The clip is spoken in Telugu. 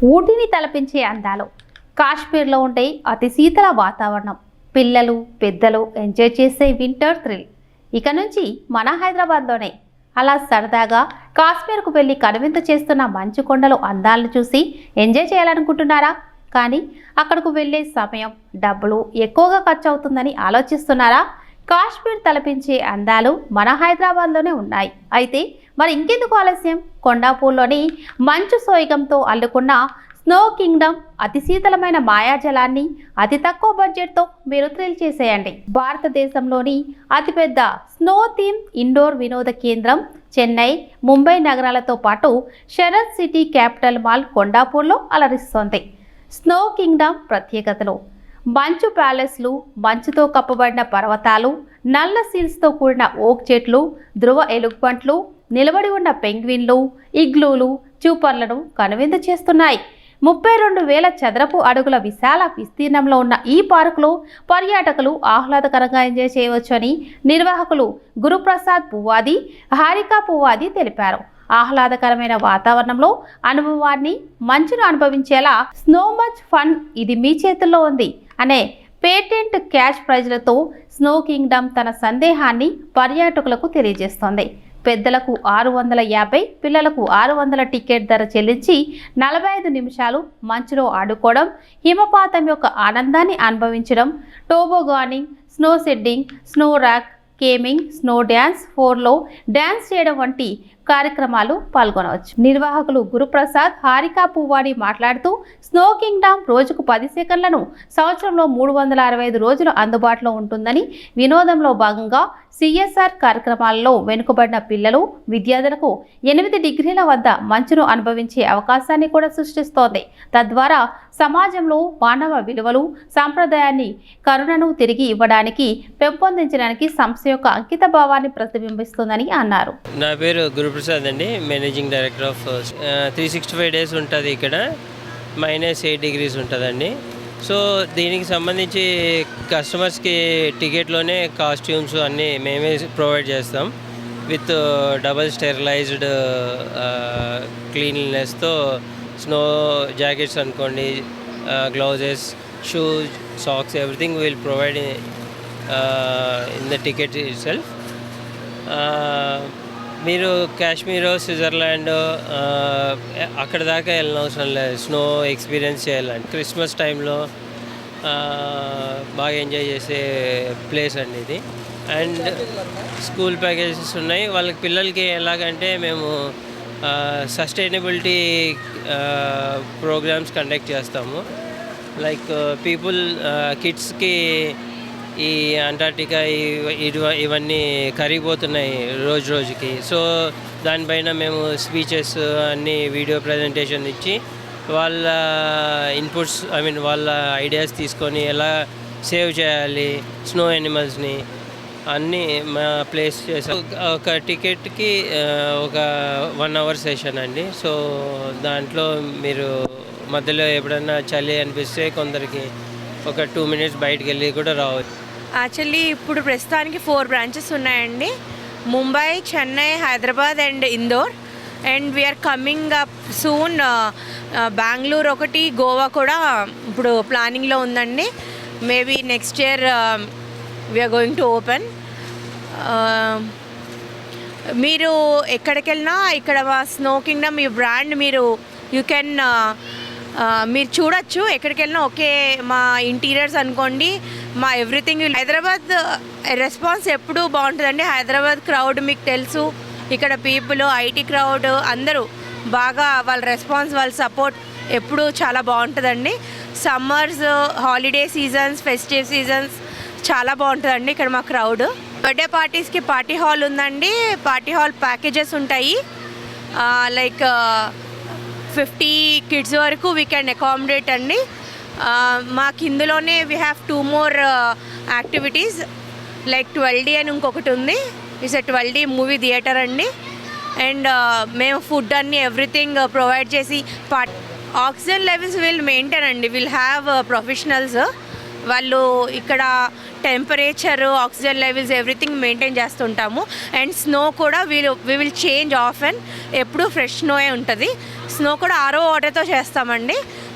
ఊటీని తలపించే అందాలు. కాశ్మీర్లో ఉండే అతి శీతల వాతావరణం. పిల్లలు పెద్దలు ఎంజాయ్ చేసే వింటర్ థ్రిల్ ఇక నుంచి మన హైదరాబాద్లోనే. అలా సరదాగా కాశ్మీర్కు వెళ్ళి కనువిందు చేస్తున్న మంచు కొండలు అందాలను చూసి ఎంజాయ్ చేయాలనుకుంటున్నారా? కానీ అక్కడకు వెళ్ళే సమయం డబ్బులు ఎక్కువగా ఖర్చు అవుతుందని ఆలోచిస్తున్నారా? కాశ్మీర్ తలపించే అందాలు మన హైదరాబాద్లోనే ఉన్నాయి. అయితే మరి ఇంకెందుకు ఆలస్యం? కొండాపూర్లోని మంచు సోయగంతో అల్లుకున్న స్నో కింగ్డమ్ అతి శీతలమైన మాయాజలాన్ని అతి తక్కువ బడ్జెట్తో మీరు థ్రిల్ చేసేయండి. భారతదేశంలోని అతిపెద్ద స్నో థీమ్ ఇండోర్ వినోద కేంద్రం చెన్నై, ముంబై నగరాలతో పాటు శరత్ సిటీ క్యాపిటల్ మాల్ కొండాపూర్లో అలరిస్తోంది. స్నో కింగ్డమ్ ప్రత్యేకతలు: మంచు ప్యాలెస్లు, మంచుతో కప్పబడిన పర్వతాలు, నల్ల సీల్స్తో కూడిన ఓక్ చెట్లు, ధ్రువ ఎలుగుబంట్లు, నిలబడి ఉన్న పెంగ్విన్లు, ఇగ్లూలు చూపర్లను కనువిందు చేస్తున్నాయి. 32,000 చదరపు అడుగుల విశాల విస్తీర్ణంలో ఉన్న ఈ పార్కులో పర్యాటకులు ఆహ్లాదకరంగా ఎంజాయ్ చేయవచ్చని నిర్వాహకులు గురుప్రసాద్ పువ్వాది, హారికా పువ్వాది తెలిపారు. ఆహ్లాదకరమైన వాతావరణంలో అనుభవాన్ని, మంచును అనుభవించేలా స్నో మచ్ ఫన్ ఇది మీ చేతుల్లో ఉంది అనే పేటెంట్ క్యాష్ ప్రైజ్లతో స్నో కింగ్డమ్ తన సందేహాన్ని పర్యాటకులకు తెలియజేస్తోంది. పెద్దలకు 650, పిల్లలకు 600 టికెట్ ధర చెల్లించి 45 నిమిషాలు మంచులో ఆడుకోవడం, హిమపాతం యొక్క ఆనందాన్ని అనుభవించడం, tobogganing, snow sledding, snow rock, కేమింగ్, స్నో డ్యాన్స్, ఫోర్లో డ్యాన్స్ చేయడం వంటి కార్యక్రమాలు పాల్గొనవచ్చు. నిర్వాహకులు గురుప్రసాద్, హారికా పువ్వాడి మాట్లాడుతూ స్నో కింగ్డమ్ రోజుకు 10 సెకన్లను సంవత్సరంలో 365 రోజులు అందుబాటులో ఉంటుందని, వినోదంలో భాగంగా సిఎస్ఆర్ కార్యక్రమాలలో వెనుకబడిన పిల్లలు, విద్యార్థులకు 8 డిగ్రీల వద్ద మంచును అనుభవించే అవకాశాన్ని కూడా సృష్టిస్తోంది. తద్వారా సమాజంలో మానవ విలువలు, సాంప్రదాయాన్ని, కరుణను తిరిగి ఇవ్వడానికి, పెంపొందించడానికి సంస్థ యొక్క అంకిత భావాన్ని ప్రతిబింబిస్తుందని అన్నారు. నా పేరు గురుప్రసాద్ అండి, మేనేజింగ్ డైరెక్టర్ ఆఫ్ 365 డేస్ ఉంటుంది ఇక్కడ. -8 డిగ్రీస్ ఉంటుందండి. సో దీనికి సంబంధించి కస్టమర్స్కి టికెట్లోనే కాస్ట్యూమ్స్ అన్నీ మేమే ప్రొవైడ్ చేస్తాం. విత్ డబల్ స్టెరిలైజ్డ్ క్లీన్లీనెస్తో స్నో జాకెట్స్ అనుకోండి, gloves, shoes, socks, everything will provide in the ticket itself. మీరు కాశ్మీర్, స్విట్జర్లాండ్ అక్కడ దాకా వెళ్ళిన అవసరం లేదు. స్నో ఎక్స్పీరియన్స్ చేయాలండి. క్రిస్మస్ టైంలో బాగా ఎంజాయ్ చేసే ప్లేస్ అండి ఇది. అండ్ స్కూల్ ప్యాకేజెస్ ఉన్నాయి. వాళ్ళకి పిల్లలకి ఎలాగంటే మేము సస్టైనబిలిటీ ప్రోగ్రామ్స్ కండక్ట్ చేస్తాము. లైక్ పీపుల్, కిడ్స్కి ఈ అంటార్టికా ఇవన్నీ కరిగిపోతున్నాయి రోజు రోజుకి. సో దానిపైన మేము స్పీచెస్ అన్నీ వీడియో ప్రజెంటేషన్ ఇచ్చి వాళ్ళ ఇన్పుట్స్, వాళ్ళ ఐడియాస్ తీసుకొని ఎలా సేవ్ చేయాలి స్నో యానిమల్స్ని అన్నీ మా ప్లేస్ చేసాం. ఒక టికెట్కి ఒక 1 అవర్ సెషన్ అండి. సో దాంట్లో మీరు మధ్యలో ఎప్పుడన్నా చలి అనిపిస్తే కొందరికి ఒక 2 మినిట్స్ బయటకు వెళ్ళి కూడా రావచ్చు. యాక్చువల్లీ ఇప్పుడు ప్రస్తుతానికి 4 బ్రాంచెస్ ఉన్నాయండి. Mumbai, Chennai, Hyderabad and Indore. And we're coming up soon Bengaluru ఒకటి, గోవా కూడా ఇప్పుడు ప్లానింగ్లో ఉందండి. Maybe next year we're going to open. మీరు ఎక్కడికి వెళ్ళినా ఇక్కడ మా స్నో కింగ్డమ్ ఈ బ్రాండ్ యూ కెన్ మీరు చూడొచ్చు. ఎక్కడికి వెళ్ళినా ఓకే. మా ఇంటీరియర్స్ అనుకోండి, మా ఎవ్రీథింగ్. హైదరాబాద్ రెస్పాన్స్ ఎప్పుడూ బాగుంటుందండి. హైదరాబాద్ క్రౌడ్ మీకు తెలుసు. ఇక్కడ పీపుల్, ఐటీ క్రౌడ్ అందరూ బాగా వాళ్ళ రెస్పాన్స్, వాళ్ళ సపోర్ట్ ఎప్పుడూ చాలా బాగుంటుందండి. Summers, holiday seasons, festive seasons చాలా బాగుంటుందండి ఇక్కడ మా క్రౌడ్. బర్త్డే పార్టీస్కి పార్టీ హాల్ ఉందండి. పార్టీ హాల్ ప్యాకేజెస్ ఉంటాయి. లైక్ 50 కిడ్స్ వరకు వీ కెన్ అకామిడేట్ అండి. మాకు ఇందులోనే we have 2 more activities. Like 12D అని ఇంకొకటి ఉంది. ఇట్స్ 12D మూవీ థియేటర్ అండి. అండ్ మేము ఫుడ్ అన్నీ ఎవ్రీథింగ్ ప్రొవైడ్ చేసి ఆక్సిజన్ లెవెల్స్ విల్ మెయింటైన్ అండి. Will have professionals. వాళ్ళు ఇక్కడ temperature, oxygen levels everything maintain చేస్తుంటాము. అండ్ స్నో కూడా వీ విల్ చేంజ్ ఆఫెన్. ఎప్పుడు ఫ్రెష్ స్నోయే ఉంటుంది. స్నో కూడా ఆరో వాటర్తో చేస్తామండి.